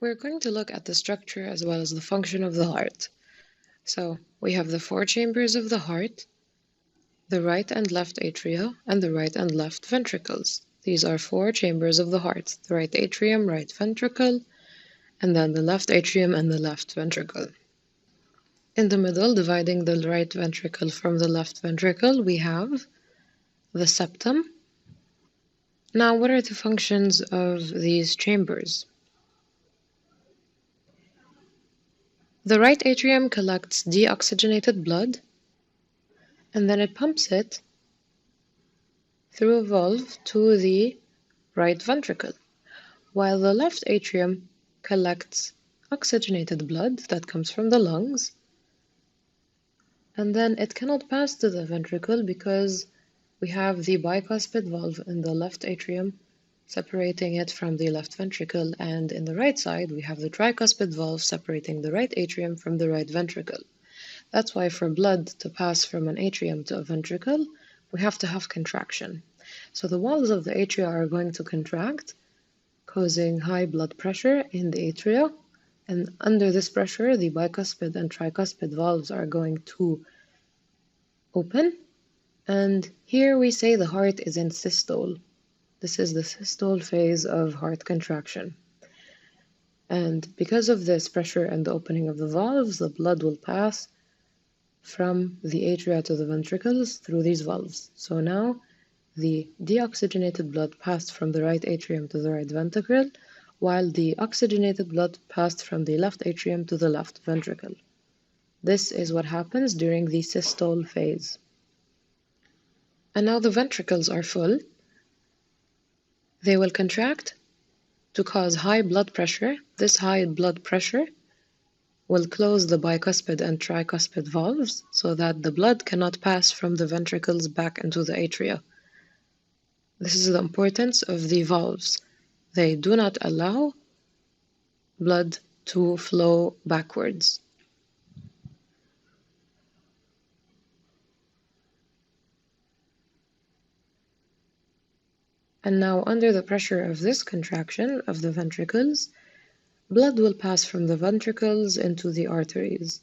We're going to look at the structure as well as the function of the heart. So we have the four chambers of the heart, the right and left atria, and the right and left ventricles. These are four chambers of the heart, the right atrium, right ventricle, and then the left atrium and the left ventricle. In the middle, dividing the right ventricle from the left ventricle, we have the septum. Now, what are the functions of these chambers? The right atrium collects deoxygenated blood, and then it pumps it through a valve to the right ventricle, while the left atrium collects oxygenated blood that comes from the lungs, and then it cannot pass to the ventricle because we have the bicuspid valve in the left atrium separating it from the left ventricle, and in the right side we have the tricuspid valve separating the right atrium from the right ventricle. That's why for blood to pass from an atrium to a ventricle, we have to have contraction. So the walls of the atria are going to contract, causing high blood pressure in the atria, and under this pressure, the bicuspid and tricuspid valves are going to open, and here we say the heart is in systole. This is the systole phase of heart contraction. And because of this pressure and the opening of the valves, the blood will pass from the atria to the ventricles through these valves. So now the deoxygenated blood passed from the right atrium to the right ventricle, while the oxygenated blood passed from the left atrium to the left ventricle. This is what happens during the systole phase. And now the ventricles are full. They will contract to cause high blood pressure. This high blood pressure will close the bicuspid and tricuspid valves so that the blood cannot pass from the ventricles back into the atria. This is the importance of the valves. They do not allow blood to flow backwards. And now, under the pressure of this contraction of the ventricles, blood will pass from the ventricles into the arteries,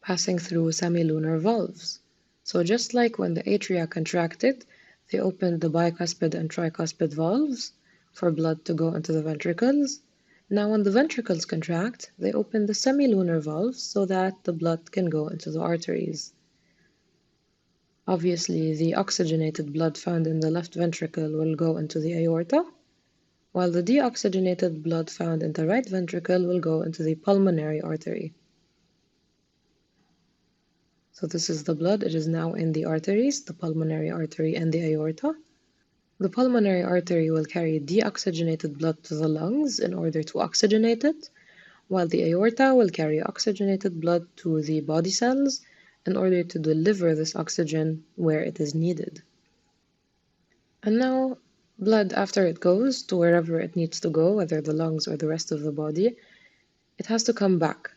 passing through semilunar valves. So just like when the atria contracted, they opened the bicuspid and tricuspid valves for blood to go into the ventricles. Now when the ventricles contract, they open the semilunar valves so that the blood can go into the arteries. Obviously, the oxygenated blood found in the left ventricle will go into the aorta, while the deoxygenated blood found in the right ventricle will go into the pulmonary artery. So this is the blood. It is now in the arteries, the pulmonary artery and the aorta. The pulmonary artery will carry deoxygenated blood to the lungs in order to oxygenate it, while the aorta will carry oxygenated blood to the body cells in order to deliver this oxygen where it is needed. And now, blood, after it goes to wherever it needs to go, whether the lungs or the rest of the body, it has to come back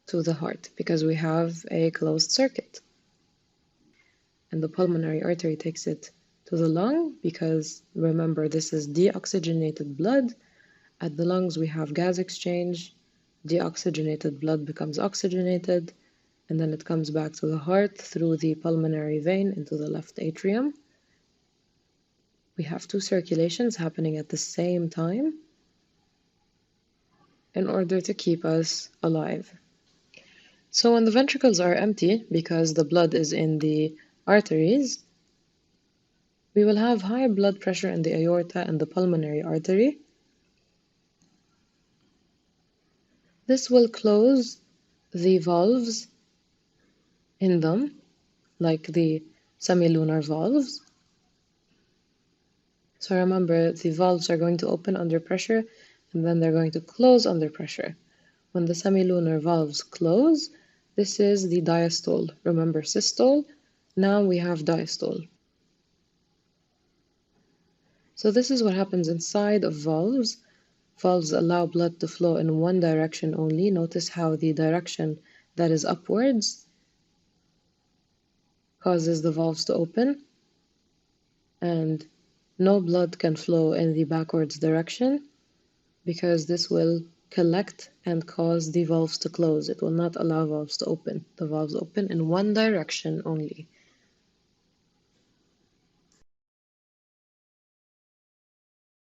to the heart because we have a closed circuit. And the pulmonary artery takes it to the lung because, remember, this is deoxygenated blood. At the lungs, we have gas exchange. Deoxygenated blood becomes oxygenated, and then it comes back to the heart through the pulmonary vein into the left atrium. We have two circulations happening at the same time in order to keep us alive. So when the ventricles are empty, because the blood is in the arteries, we will have high blood pressure in the aorta and the pulmonary artery. This will close the valves in them, like the semilunar valves. So remember, the valves are going to open under pressure, and then they're going to close under pressure. When the semilunar valves close, this is the diastole. Remember systole, now we have diastole. So this is what happens inside of valves. Valves allow blood to flow in one direction only. Notice how the direction that is upwards causes the valves to open, and no blood can flow in the backwards direction. because this will collect and cause the valves to close. It will not allow valves to open. The valves open in one direction only.